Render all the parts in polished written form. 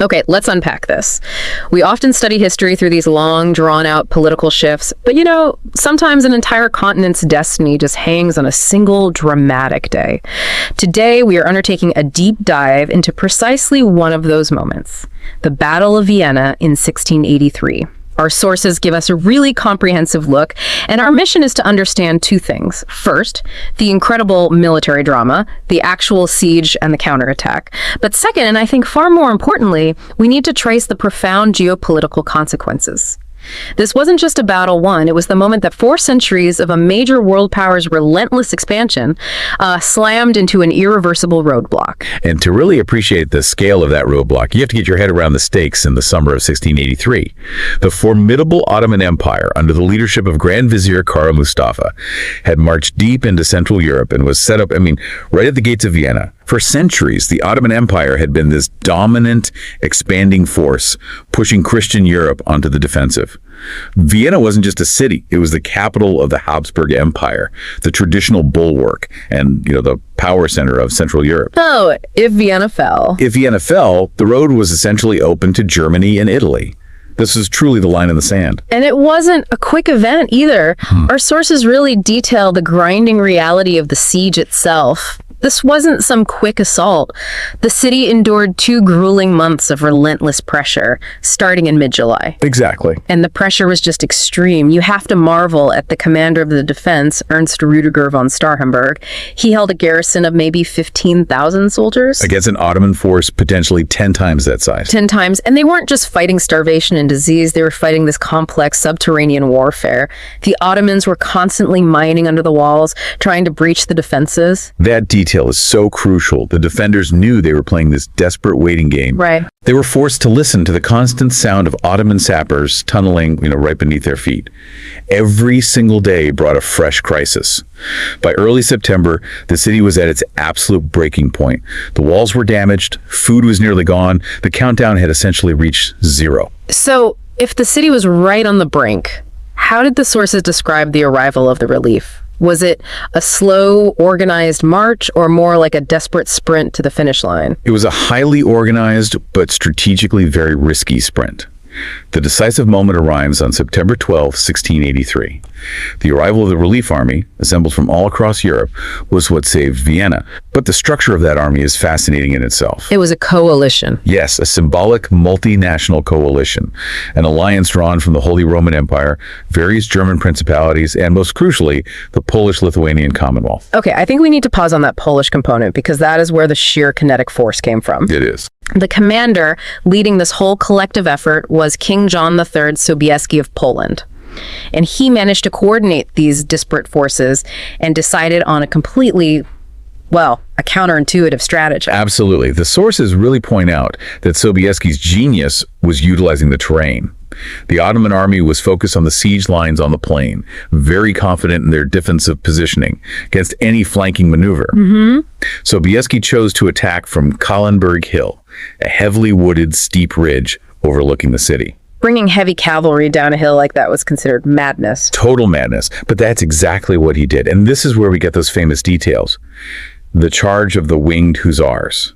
Okay, let's unpack this. We often study history through these long, drawn-out political shifts, but sometimes an entire continent's destiny just hangs on a single dramatic day. Today, we are undertaking a deep dive into precisely one of those moments, the Battle of Vienna in 1683. Our sources give us a really comprehensive look, and our mission is to understand two things. First, the incredible military drama, the actual siege and the counterattack. But second, and I think far more importantly, we need to trace the profound geopolitical consequences. This wasn't just a battle won, it was the moment that 4 centuries of a major world power's relentless expansion slammed into an irreversible roadblock. And to really appreciate the scale of that roadblock, you have to get your head around the stakes in the summer of 1683. The formidable Ottoman Empire, under the leadership of Grand Vizier Mustafa, had marched deep into Central Europe and was set up, right at the gates of Vienna. For centuries, the Ottoman Empire had been this dominant, expanding force, pushing Christian Europe onto the defensive. Vienna wasn't just a city, it was the capital of the Habsburg Empire, the traditional bulwark, and, the power center of Central Europe. Oh, if Vienna fell. If Vienna fell, the road was essentially open to Germany and Italy. This is truly the line in the sand. And it wasn't a quick event either. Our sources really detail the grinding reality of the siege itself. This wasn't some quick assault. The city endured 2 grueling months of relentless pressure, starting in mid-July. Exactly. And the pressure was just extreme. You have to marvel at the commander of the defense, Ernst Rudiger von Starhemberg. He held a garrison of maybe 15,000 soldiers. Against an Ottoman force potentially 10 times that size. 10 times. And they weren't just fighting starvation and disease. They were fighting this complex subterranean warfare. The Ottomans were constantly mining under the walls, trying to breach the defenses. That detail is so crucial. The defenders knew they were playing this desperate waiting game. Right. They were forced to listen to the constant sound of Ottoman sappers tunneling, right beneath their feet. Every single day brought a fresh crisis. By early September, the city was at its absolute breaking point. The walls were damaged, food was nearly gone, the countdown had essentially reached 0. So, if the city was right on the brink, how did the sources describe the arrival of the relief? Was it a slow, organized march, or more like a desperate sprint to the finish line? It was a highly organized, but strategically very risky sprint. The decisive moment arrives on September 12, 1683. The arrival of the relief army, assembled from all across Europe, was what saved Vienna. But the structure of that army is fascinating in itself. It was a coalition. Yes, a symbolic multinational coalition. An alliance drawn from the Holy Roman Empire, various German principalities, and most crucially, the Polish-Lithuanian Commonwealth. Okay, I think we need to pause on that Polish component because that is where the sheer kinetic force came from. It is. The commander leading this whole collective effort was King John III Sobieski of Poland. And he managed to coordinate these disparate forces and decided on a completely, a counterintuitive strategy. Absolutely. The sources really point out that Sobieski's genius was utilizing the terrain. The Ottoman army was focused on the siege lines on the plain, very confident in their defensive positioning against any flanking maneuver. Sobieski chose to attack from Kahlenberg Hill, a heavily wooded, steep ridge overlooking the city. Bringing heavy cavalry down a hill like that was considered madness. Total madness, but that's exactly what he did. And this is where we get those famous details. The charge of the Winged Hussars.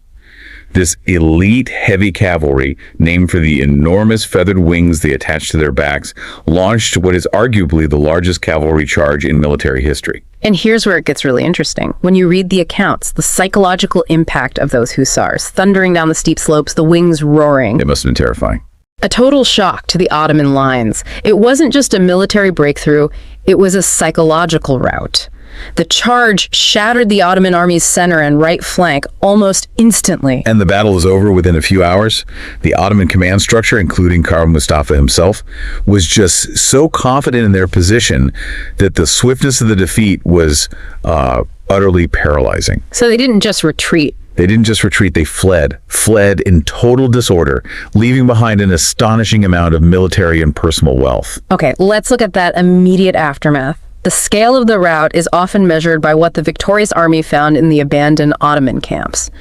This elite heavy cavalry, named for the enormous feathered wings they attached to their backs, launched what is arguably the largest cavalry charge in military history. And here's where it gets really interesting. When you read the accounts, the psychological impact of those hussars, thundering down the steep slopes, the wings roaring. It must have been terrifying. A total shock to the Ottoman lines. It wasn't just a military breakthrough, it was a psychological rout. The charge shattered the Ottoman army's center and right flank almost instantly. And the battle was over within a few hours. The Ottoman command structure, including Mustafa himself, was just so confident in their position that the swiftness of the defeat was utterly paralyzing. So they didn't just retreat. They didn't just retreat, they fled in total disorder, leaving behind an astonishing amount of military and personal wealth. Okay, let's look at that immediate aftermath. The scale of the rout is often measured by what the victorious army found in the abandoned Ottoman camps.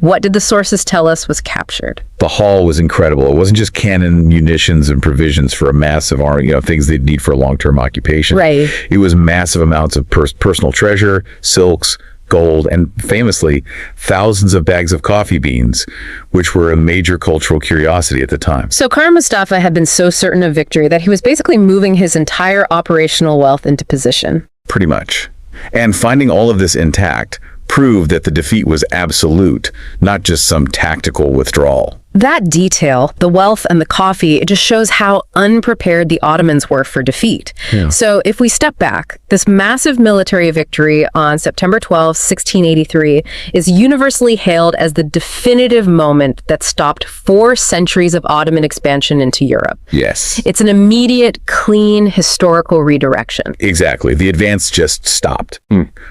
What did the sources tell us was captured? The haul was incredible. It wasn't just cannon, munitions, and provisions for a massive army, things they'd need for a long-term occupation. Right. It was massive amounts of personal treasure, silks, gold, and famously, thousands of bags of coffee beans, which were a major cultural curiosity at the time. So Kara Mustafa had been so certain of victory that he was basically moving his entire operational wealth into position. Pretty much. And finding all of this intact proved that the defeat was absolute, not just some tactical withdrawal. That detail, the wealth and the coffee, it just shows how unprepared the Ottomans were for defeat. Yeah. So if we step back, this massive military victory on September 12, 1683 is universally hailed as the definitive moment that stopped 4 centuries of Ottoman expansion into Europe. Yes. It's an immediate, clean, historical redirection. Exactly. The advance just stopped.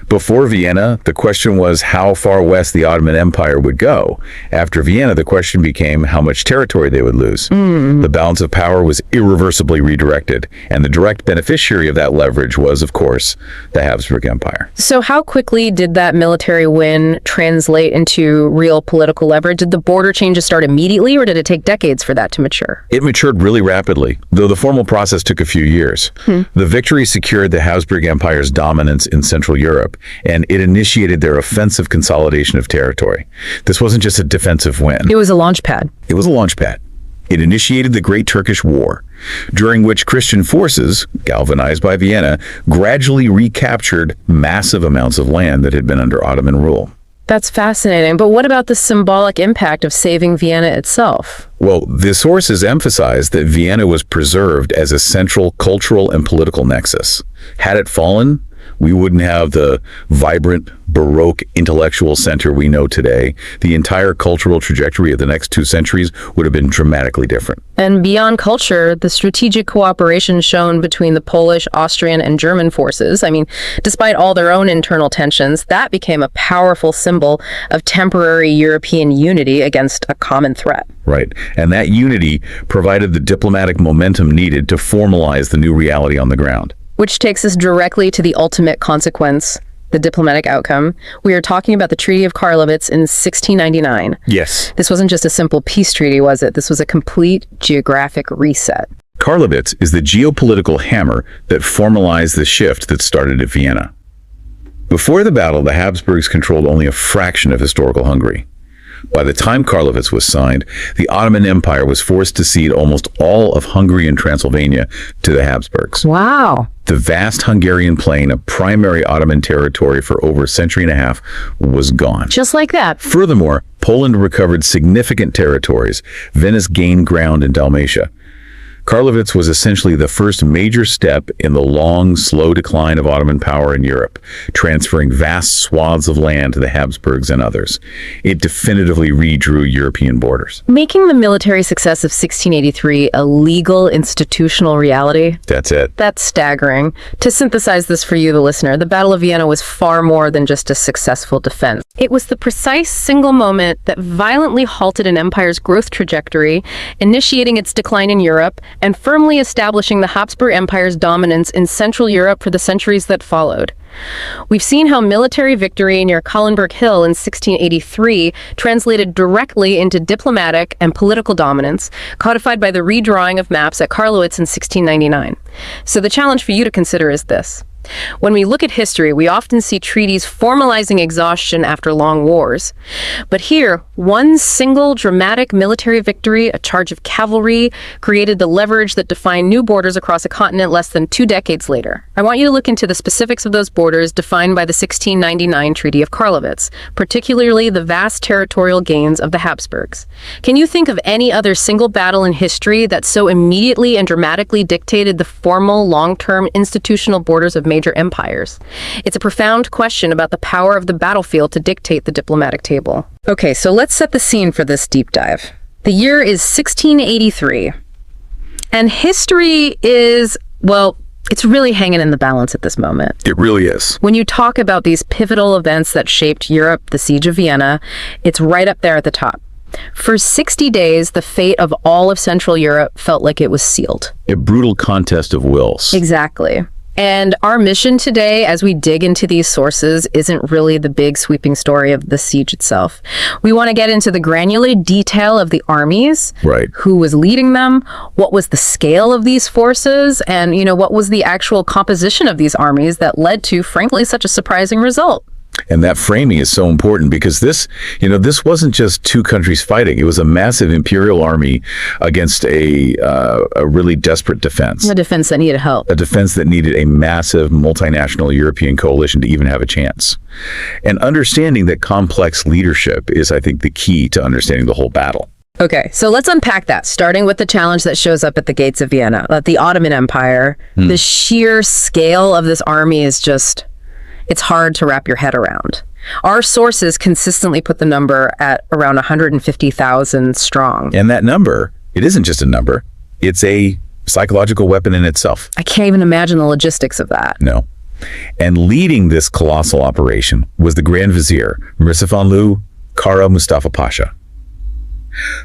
Before Vienna, the question was how far west the Ottoman Empire would go. After Vienna, the question became how much territory they would lose. The balance of power was irreversibly redirected, and the direct beneficiary of that leverage was, of course, the Habsburg Empire. So how quickly did that military win translate into real political leverage? Did the border changes start immediately, or did it take decades for that to mature? It matured really rapidly, though the formal process took a few years. The victory secured the Habsburg Empire's dominance in Central Europe, and it initiated their offensive consolidation of territory. This wasn't just a defensive win. It was a launch pad. It was a launch pad. It initiated the Great Turkish War, during which Christian forces, galvanized by Vienna, gradually recaptured massive amounts of land that had been under Ottoman rule. That's fascinating. But what about the symbolic impact of saving Vienna itself? Well, the sources emphasize that Vienna was preserved as a central cultural and political nexus. Had it fallen, we wouldn't have the vibrant, Baroque intellectual center we know today. The entire cultural trajectory of the next 2 centuries would have been dramatically different. And beyond culture, the strategic cooperation shown between the Polish, Austrian, and German forces, I mean, despite all their own internal tensions, that became a powerful symbol of temporary European unity against a common threat. Right. And that unity provided the diplomatic momentum needed to formalize the new reality on the ground. Which takes us directly to the ultimate consequence, the diplomatic outcome. We are talking about the Treaty of Karlowitz in 1699. Yes. This wasn't just a simple peace treaty, was it? This was a complete geographic reset. Karlowitz is the geopolitical hammer that formalized the shift that started at Vienna. Before the battle, the Habsburgs controlled only a fraction of historical Hungary. By the time Karlowitz was signed, the Ottoman Empire was forced to cede almost all of Hungary and Transylvania to the Habsburgs. Wow. The vast Hungarian plain, a primary Ottoman territory for over a century and a half, was gone. Just like that. Furthermore, Poland recovered significant territories. Venice gained ground in Dalmatia. Karlowitz was essentially the first major step in the long, slow decline of Ottoman power in Europe, transferring vast swaths of land to the Habsburgs and others. It definitively redrew European borders. Making the military success of 1683 a legal institutional reality. That's it. That's staggering. To synthesize this for you, the listener, the Battle of Vienna was far more than just a successful defense. It was the precise single moment that violently halted an empire's growth trajectory, initiating its decline in Europe, and firmly establishing the Habsburg Empire's dominance in Central Europe for the centuries that followed. We've seen how military victory near Kahlenberg Hill in 1683 translated directly into diplomatic and political dominance, codified by the redrawing of maps at Karlowitz in 1699. So the challenge for you to consider is this. When we look at history, we often see treaties formalizing exhaustion after long wars. But here, one single dramatic military victory, a charge of cavalry, created the leverage that defined new borders across a continent less than 2 decades later. I want you to look into the specifics of those borders defined by the 1699 Treaty of Karlowitz, particularly the vast territorial gains of the Habsburgs. Can you think of any other single battle in history that so immediately and dramatically dictated the formal, long-term institutional borders of major empires? It's a profound question about the power of the battlefield to dictate the diplomatic table. Okay, so let's set the scene for this deep dive. The year is 1683, and history is, well, it's really hanging in the balance at this moment. It really is. When you talk about these pivotal events that shaped Europe, the Siege of Vienna, it's right up there at the top. For 60 days, the fate of all of Central Europe felt like it was sealed. A brutal contest of wills. Exactly. And our mission today, as we dig into these sources, isn't really the big sweeping story of the siege itself. We want to get into the granular detail of the armies, Right. who was leading them, what was the scale of these forces, and, what was the actual composition of these armies that led to, frankly, such a surprising result. And that framing is so important because this wasn't just two countries fighting. It was a massive imperial army against a really desperate defense. A defense that needed help. A defense that needed a massive multinational European coalition to even have a chance. And understanding that complex leadership is, I think, the key to understanding the whole battle. Okay, so let's unpack that, starting with the challenge that shows up at the gates of Vienna, the Ottoman Empire. The sheer scale of this army is just... it's hard to wrap your head around. Our sources consistently put the number at around 150,000 strong. And that number, it isn't just a number. It's a psychological weapon in itself. I can't even imagine the logistics of that. No. And leading this colossal operation was the Grand Vizier, Mirzafanlu Kara Mustafa Pasha.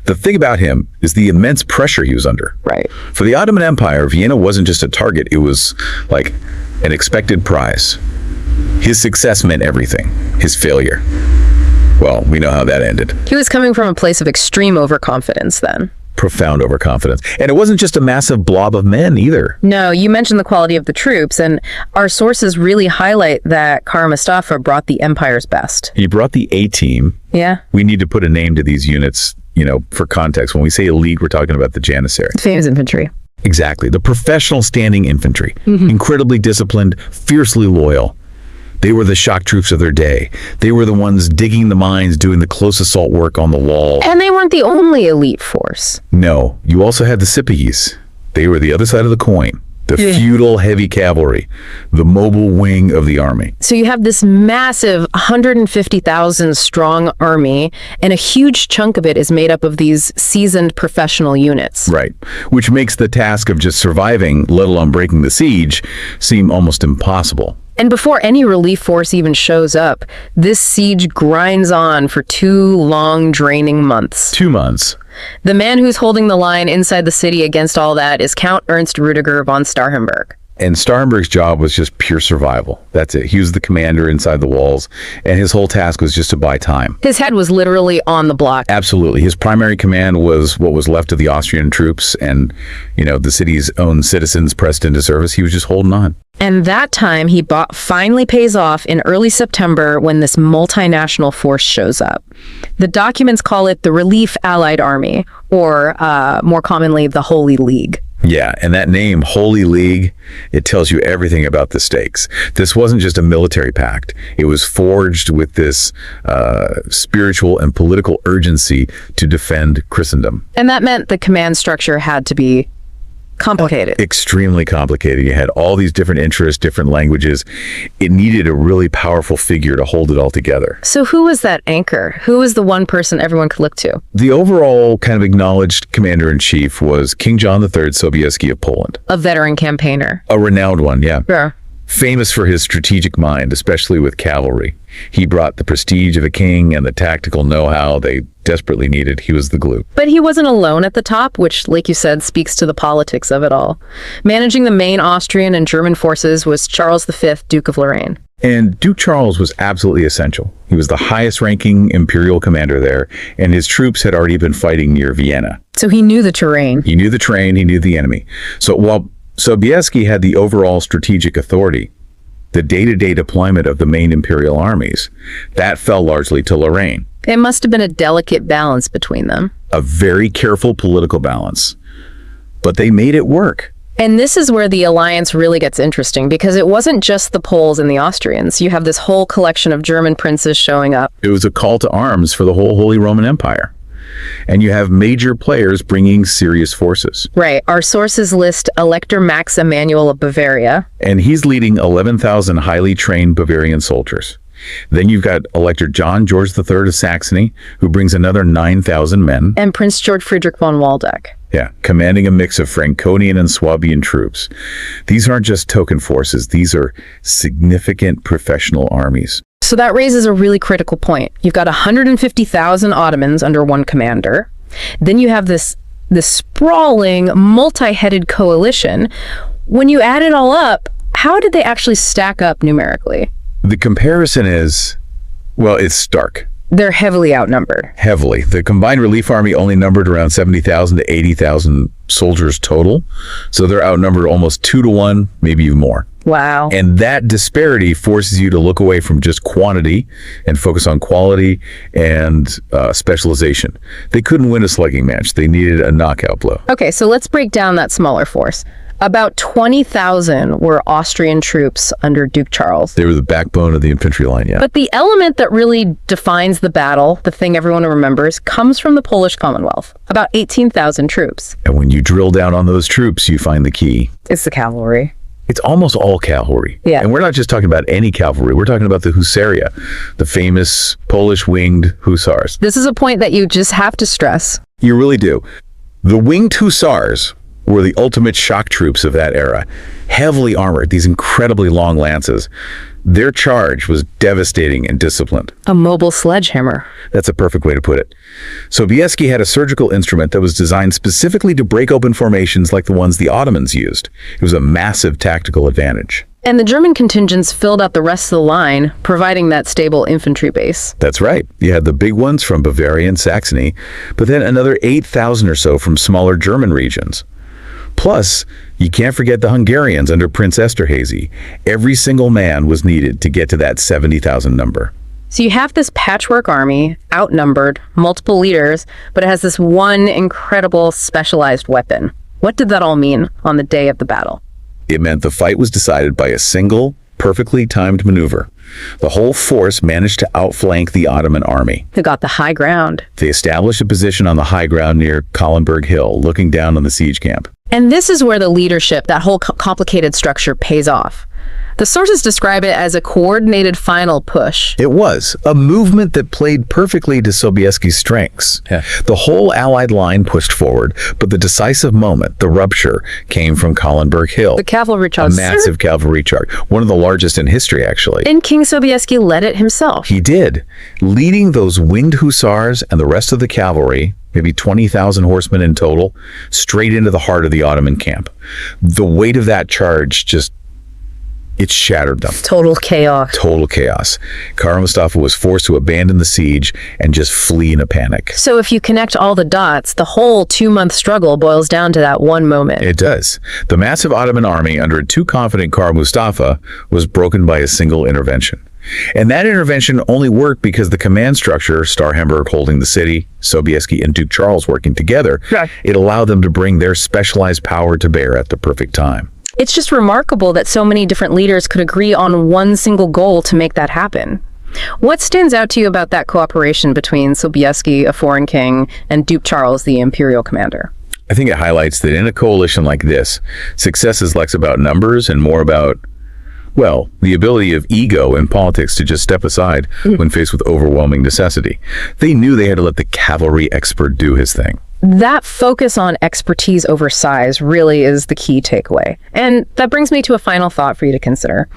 The thing about him is the immense pressure he was under. Right. For the Ottoman Empire, Vienna wasn't just a target. It was like an expected prize. His success meant everything. His failure, well, we know how that ended. He was coming from a place of extreme overconfidence then. Profound overconfidence. And it wasn't just a massive blob of men either. No, you mentioned the quality of the troops, and our sources really highlight that Kara Mustafa brought the empire's best. He brought the A-team. Yeah. We need to put a name to these units, for context. When we say elite, we're talking about the Janissary. Famous infantry. Exactly. The professional standing infantry. Incredibly disciplined, fiercely loyal. They were the shock troops of their day. They were the ones digging the mines, doing the close assault work on the wall. And they weren't the only elite force. No, you also had the Spearheaded. They were the other side of the coin. The feudal heavy cavalry, the mobile wing of the army. So you have this massive 150,000 strong army, and a huge chunk of it is made up of these seasoned professional units. Right, which makes the task of just surviving, let alone breaking the siege, seem almost impossible. And before any relief force even shows up, this siege grinds on for 2 long, draining months. 2 months. The man who's holding the line inside the city against all that is Count Ernst Rudiger von Starhemberg. And Starhemberg's job was just pure survival. That's it. He was the commander inside the walls, and his whole task was just to buy time. His head was literally on the block. Absolutely. His primary command was what was left of the Austrian troops and, the city's own citizens pressed into service. He was just holding on. And that time he finally pays off in early September when this multinational force shows up. The documents call it the Relief Allied Army, or more commonly, the Holy League. Yeah, and that name, Holy League, it tells you everything about the stakes. This wasn't just a military pact. It was forged with this spiritual and political urgency to defend Christendom. And that meant the command structure had to be complicated. Extremely complicated. You had all these different interests, different languages. It needed a really powerful figure to hold it all together. So who was that anchor? Who was the one person everyone could look to? The overall kind of acknowledged commander-in-chief was King John III Sobieski of Poland. A veteran campaigner. A renowned one, yeah. Yeah. Famous for his strategic mind, especially with cavalry. He brought the prestige of a king and the tactical know-how they desperately needed. He was the glue. But he wasn't alone at the top, which, like you said, speaks to the politics of it all. Managing the main Austrian and German forces was Charles V, Duke of Lorraine. And Duke Charles was absolutely essential. He was the highest-ranking imperial commander there, and his troops had already been fighting near Vienna. So he knew the terrain. He knew the terrain, he knew the enemy. So while Sobieski had the overall strategic authority, the day-to-day deployment of the main imperial armies, that fell largely to Lorraine. It must have been a delicate balance between them. A very careful political balance. But they made it work. And this is where the alliance really gets interesting, because it wasn't just the Poles and the Austrians. You have this whole collection of German princes showing up. It was a call to arms for the whole Holy Roman Empire. And you have major players bringing serious forces. Right. Our sources list Elector Max Emanuel of Bavaria. And he's leading 11,000 highly trained Bavarian soldiers. Then you've got Elector John George III of Saxony, who brings another 9,000 men. And Prince George Friedrich von Waldeck. Yeah, commanding a mix of Franconian and Swabian troops. These aren't just token forces. These are significant professional armies. So that raises a really critical point. You've got 150,000 Ottomans under one commander. Then you have this sprawling, multi-headed coalition. When you add it all up, how did they actually stack up numerically? The comparison is, well, it's stark. They're heavily outnumbered. Heavily. The combined relief army only numbered around 70,000 to 80,000 soldiers total. So they're outnumbered almost 2-to-1, maybe even more. Wow. And that disparity forces you to look away from just quantity and focus on quality and specialization. They couldn't win a slugging match. They needed a knockout blow. Okay, so let's break down that smaller force. About 20,000 were Austrian troops under Duke Charles. They were the backbone of the infantry line, yeah. But the element that really defines the battle, the thing everyone remembers, comes from the Polish Commonwealth. About 18,000 troops. And when you drill down on those troops, you find the key. It's the cavalry. It's almost all cavalry. Yeah. And we're not just talking about any cavalry. We're talking about the Hussaria, the famous Polish Winged Hussars. This is a point that you just have to stress. You really do. The Winged Hussars were the ultimate shock troops of that era. Heavily armored, these incredibly long lances. Their charge was devastating and disciplined. A mobile sledgehammer. That's a perfect way to put it. Sobieski had a surgical instrument that was designed specifically to break open formations like the ones the Ottomans used. It was a massive tactical advantage. And the German contingents filled out the rest of the line, providing that stable infantry base. That's right. You had the big ones from Bavaria and Saxony, but then another 8,000 or so from smaller German regions. Plus, you can't forget the Hungarians under Prince Esterhazy. Every single man was needed to get to that 70,000 number. So you have this patchwork army, outnumbered, multiple leaders, but it has this one incredible specialized weapon. What did that all mean on the day of the battle? It meant the fight was decided by a single, perfectly timed maneuver. The whole force managed to outflank the Ottoman army. They got the high ground. They established a position on the high ground near Kahlenberg Hill, looking down on the siege camp. And this is where the leadership, that whole complicated structure, pays off. The sources describe it as a coordinated final push. It was a movement that played perfectly to Sobieski's strengths. Yeah. The whole Allied line pushed forward, but the decisive moment, the rupture, came from Kahlenberg Hill. The cavalry charge. A massive cavalry charge. One of the largest in history, actually. And King Sobieski led it himself. He did, leading those Winged Hussars and the rest of the cavalry, maybe 20,000 horsemen in total, straight into the heart of the Ottoman camp. The weight of that charge it shattered them. Total chaos. Total chaos. Kara Mustafa was forced to abandon the siege and just flee in a panic. So if you connect all the dots, the whole 2-month struggle boils down to that one moment. It does. The massive Ottoman army under a too confident Kara Mustafa was broken by a single intervention. And that intervention only worked because the command structure, Starhemberg holding the city, Sobieski and Duke Charles working together, it allowed them to bring their specialized power to bear at the perfect time. It's just remarkable that so many different leaders could agree on one single goal to make that happen. What stands out to you about that cooperation between Sobieski, a foreign king, and Duke Charles, the imperial commander? I think it highlights that in a coalition like this, success is less about numbers and more about, well, the ability of ego in politics to just step aside when faced with overwhelming necessity. They knew they had to let the cavalry expert do his thing. That focus on expertise over size really is the key takeaway. And that brings me to a final thought for you to consider.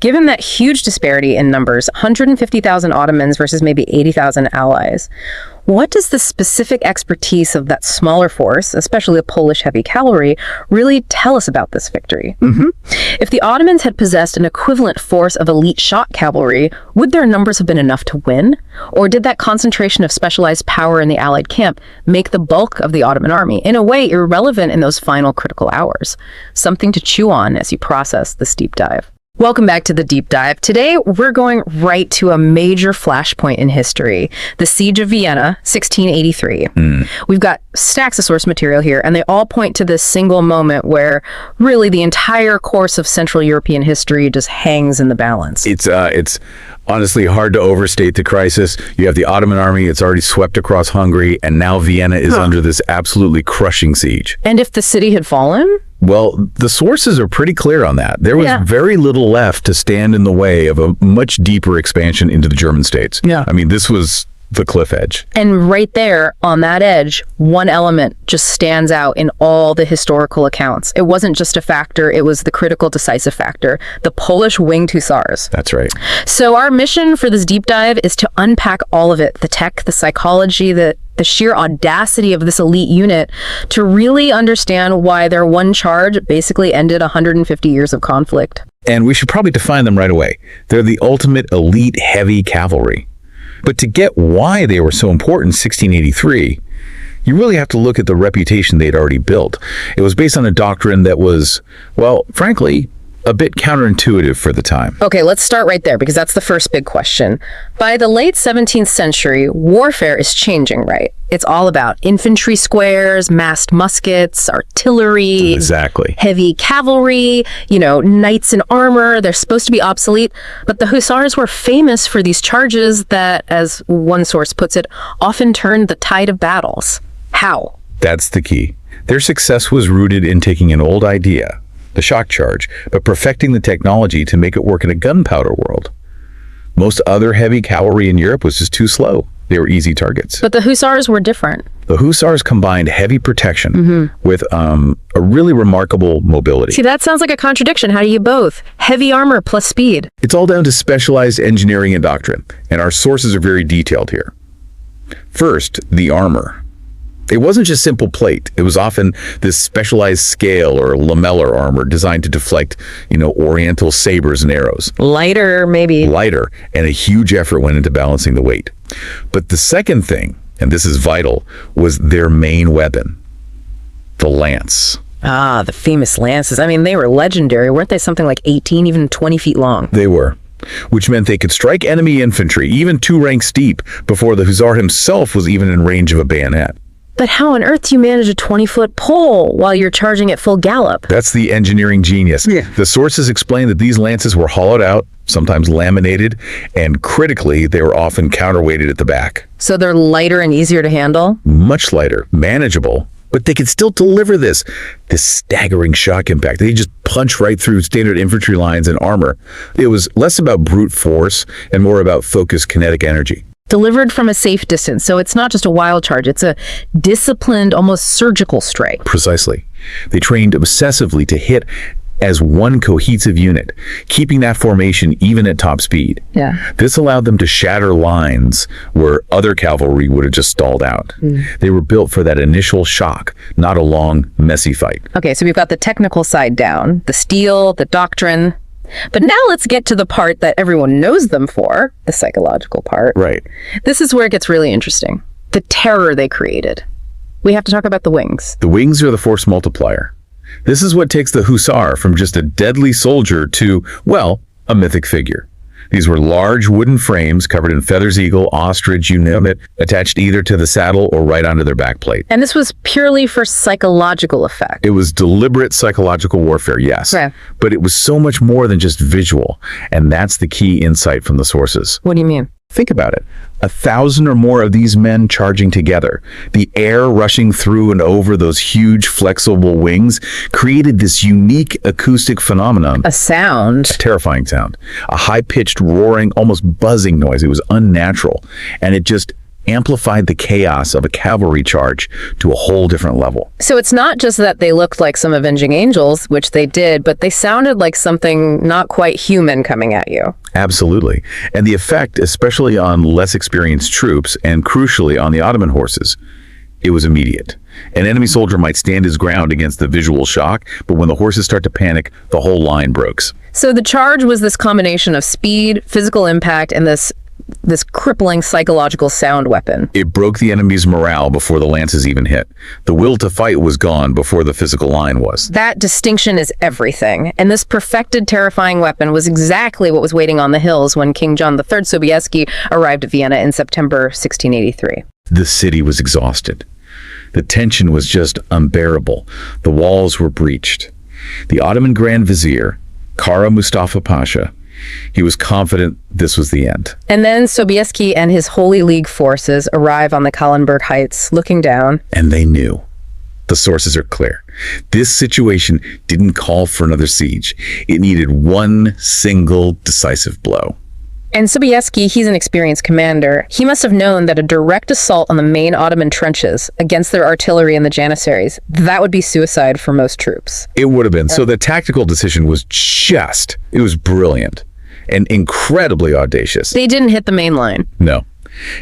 Given that huge disparity in numbers, 150,000 Ottomans versus maybe 80,000 allies, what does the specific expertise of that smaller force, especially the Polish heavy cavalry, really tell us about this victory? If the Ottomans had possessed an equivalent force of elite shot cavalry, would their numbers have been enough to win? Or did that concentration of specialized power in the Allied camp make the bulk of the Ottoman army, in a way, irrelevant in those final critical hours? Something to chew on as you process this deep dive. Welcome back to the Deep Dive. Today, we're going right to a major flashpoint in history, the Siege of Vienna, 1683. We've got stacks of source material here, and they all point to this single moment where really the entire course of Central European history just hangs in the balance. It's honestly hard to overstate the crisis. You have the Ottoman army, it's already swept across Hungary, and now Vienna is under this absolutely crushing siege. And if the city had fallen? Well, the sources are pretty clear on that. There was very little left to stand in the way of a much deeper expansion into the German states. I mean, this was the cliff edge. And right there on that edge, one element just stands out in all the historical accounts. It wasn't just a factor, it was the critical decisive factor, the Polish Winged Hussars. That's right. So our mission for this deep dive is to unpack all of it, the tech, the psychology, the sheer audacity of this elite unit, to really understand why their one charge basically ended 150 years of conflict. And we should probably define them right away. They're the ultimate elite heavy cavalry. But to get why they were so important in 1683, You really have to look at the reputation they'd already built. It was based on a doctrine that was, well, frankly, a bit counterintuitive for the time. Okay, let's start right there because that's the first big question. By the late 17th century, warfare is changing, right? It's all about infantry squares, massed muskets, artillery, Exactly. heavy cavalry, knights in armor. They're supposed to be obsolete, but the Hussars were famous for these charges that, as one source puts it, often turned the tide of battles. How? That's the key. Their success was rooted in taking an old idea, the shock charge, but perfecting the technology to make it work in a gunpowder world. Most other heavy cavalry in Europe was just too slow. They were easy targets. But the Hussars were different. The Hussars combined heavy protection with a really remarkable mobility. See, that sounds like a contradiction. How do you both? Heavy armor plus speed. It's all down to specialized engineering and doctrine, and our sources are very detailed here. First, the armor. It wasn't just simple plate. It was often this specialized scale or lamellar armor designed to deflect, oriental sabers and arrows. Lighter, maybe. Lighter, and a huge effort went into balancing the weight. But the second thing, and this is vital, was their main weapon, the lance. Ah, the famous lances. I mean, they were legendary. Weren't they something like 18, even 20 feet long? They were, which meant they could strike enemy infantry, even 2 ranks deep, before the Hussar himself was even in range of a bayonet. But how on earth do you manage a 20-foot pole while you're charging at full gallop? That's the engineering genius. Yeah. The sources explain that these lances were hollowed out, sometimes laminated, and critically, they were often counterweighted at the back. So they're lighter and easier to handle? Much lighter, manageable, but they could still deliver this staggering shock impact. They just punch right through standard infantry lines and armor. It was less about brute force and more about focused kinetic energy. Delivered from a safe distance, so it's not just a wild charge, it's a disciplined, almost surgical strike. Precisely. They trained obsessively to hit as one cohesive unit, keeping that formation even at top speed. Yeah. This allowed them to shatter lines where other cavalry would have just stalled out. They were built for that initial shock, not a long, messy fight. Okay, so we've got the technical side down, the steel, the doctrine. But now let's get to the part that everyone knows them for, the psychological part. Right. This is where it gets really interesting. The terror they created. We have to talk about the wings. The wings are the force multiplier. This is what takes the Hussar from just a deadly soldier to, well, a mythic figure. These were large wooden frames covered in feathers, eagle, ostrich, you name it, attached either to the saddle or right onto their backplate. And this was purely for psychological effect. It was deliberate psychological warfare, yes. Right. But it was so much more than just visual, and that's the key insight from the sources. What do you mean? Think about it. 1,000 or more of these men charging together. The air rushing through and over those huge flexible wings created this unique acoustic phenomenon. A sound. Terrifying sound. A high-pitched, roaring, almost buzzing noise. It was unnatural. And it just amplified the chaos of a cavalry charge to a whole different level. So it's not just that they looked like some avenging angels, which they did, but they sounded like something not quite human coming at you. Absolutely. And the effect, especially on less experienced troops, and crucially on the Ottoman horses, it was immediate. An enemy soldier might stand his ground against the visual shock, but when the horses start to panic, the whole line breaks. So the charge was this combination of speed, physical impact, and this crippling psychological sound weapon. It broke the enemy's morale before the lances even hit. The will to fight was gone before the physical line was. That distinction is everything. And this perfected, terrifying weapon was exactly what was waiting on the hills when King John III Sobieski arrived at Vienna in September 1683. The city was exhausted. The tension was just unbearable. The walls were breached. The Ottoman Grand Vizier, Kara Mustafa Pasha, he was confident this was the end. And then Sobieski and his Holy League forces arrive on the Kahlenberg Heights, looking down. And they knew. The sources are clear. This situation didn't call for another siege. It needed one single decisive blow. And Sobieski, he's an experienced commander. He must have known that a direct assault on the main Ottoman trenches against their artillery and the Janissaries, that would be suicide for most troops. It would have been. So the tactical decision was it was brilliant and incredibly audacious. They didn't hit the main line. No.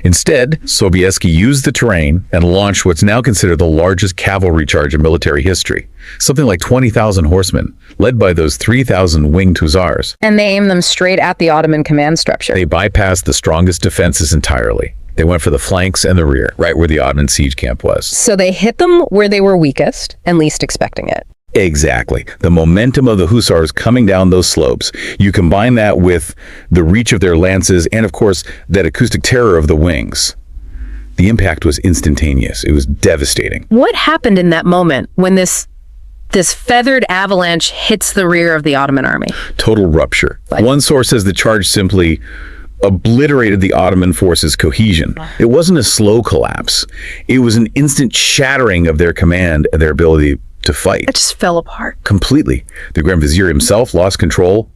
Instead, Sobieski used the terrain and launched what's now considered the largest cavalry charge in military history. Something like 20,000 horsemen, led by those 3,000 Winged Hussars. And they aimed them straight at the Ottoman command structure. They bypassed the strongest defenses entirely. They went for the flanks and the rear, right where the Ottoman siege camp was. So they hit them where they were weakest and least expecting it. Exactly. The momentum of the Hussars coming down those slopes. You combine that with the reach of their lances and, of course, that acoustic terror of the wings. The impact was instantaneous. It was devastating. What happened in that moment when this feathered avalanche hits the rear of the Ottoman army? Total rupture. One source says the charge simply obliterated the Ottoman forces' cohesion. It wasn't a slow collapse. It was an instant shattering of their command and their ability to fight. It just fell apart. Completely. The Grand Vizier himself lost control.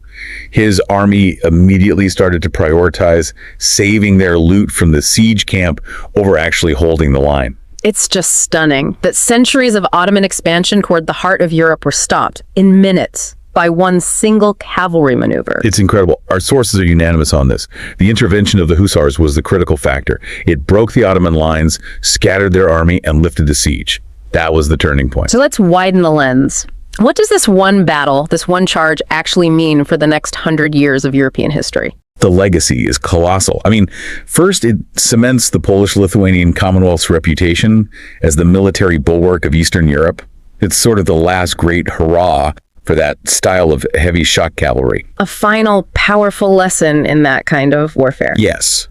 His army immediately started to prioritize saving their loot from the siege camp over actually holding the line. It's just stunning that centuries of Ottoman expansion toward the heart of Europe were stopped in minutes by one single cavalry maneuver. It's incredible. Our sources are unanimous on this. The intervention of the Hussars was the critical factor. It broke the Ottoman lines, scattered their army, and lifted the siege. That was the turning point. So let's widen the lens. What does this one battle, this one charge, actually mean for the next 100 years of European history? The legacy is colossal. I mean, first, it cements the Polish-Lithuanian Commonwealth's reputation as the military bulwark of Eastern Europe. It's sort of the last great hurrah for that style of heavy shock cavalry. A final, powerful lesson in that kind of warfare. Yes,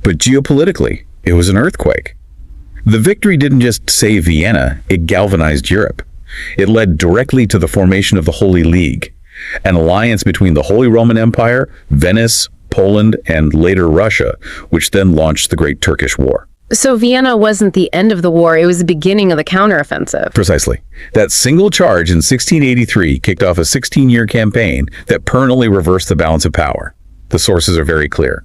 but geopolitically, it was an earthquake. The victory didn't just save Vienna, it galvanized Europe. It led directly to the formation of the Holy League, an alliance between the Holy Roman Empire, Venice, Poland, and later Russia, which then launched the Great Turkish War. So Vienna wasn't the end of the war, it was the beginning of the counteroffensive. Precisely. That single charge in 1683 kicked off a 16-year campaign that permanently reversed the balance of power. The sources are very clear.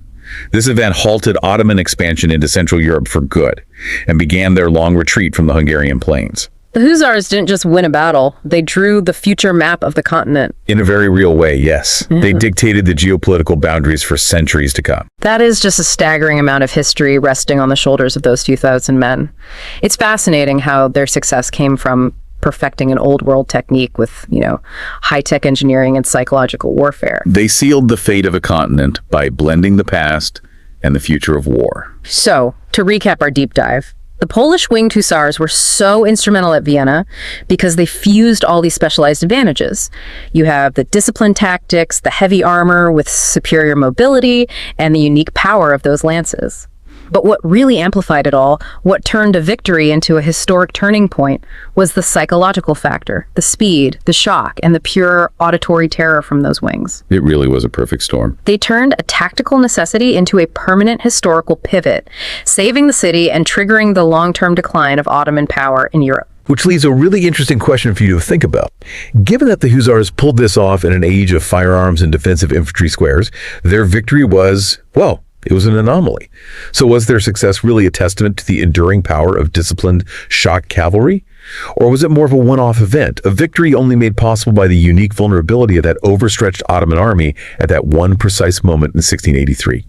This event halted Ottoman expansion into Central Europe for good and began their long retreat from the Hungarian plains. The Hussars didn't just win a battle, they drew the future map of the continent. In a very real way, yes. They dictated the geopolitical boundaries for centuries to come. That is just a staggering amount of history resting on the shoulders of those 2,000 men. It's fascinating how their success came from perfecting an old world technique with, high-tech engineering and psychological warfare. They sealed the fate of a continent by blending the past and the future of war. So, to recap our deep dive, the Polish Winged Hussars were so instrumental at Vienna because they fused all these specialized advantages. You have the disciplined tactics, the heavy armor with superior mobility, and the unique power of those lances. But what really amplified it all, what turned a victory into a historic turning point, was the psychological factor, the speed, the shock, and the pure auditory terror from those wings. It really was a perfect storm. They turned a tactical necessity into a permanent historical pivot, saving the city and triggering the long-term decline of Ottoman power in Europe. Which leaves a really interesting question for you to think about. Given that the Hussars pulled this off in an age of firearms and defensive infantry squares, their victory was, well, it was an anomaly. So was their success really a testament to the enduring power of disciplined shock cavalry? Or was it more of a one-off event, a victory only made possible by the unique vulnerability of that overstretched Ottoman army at that one precise moment in 1683?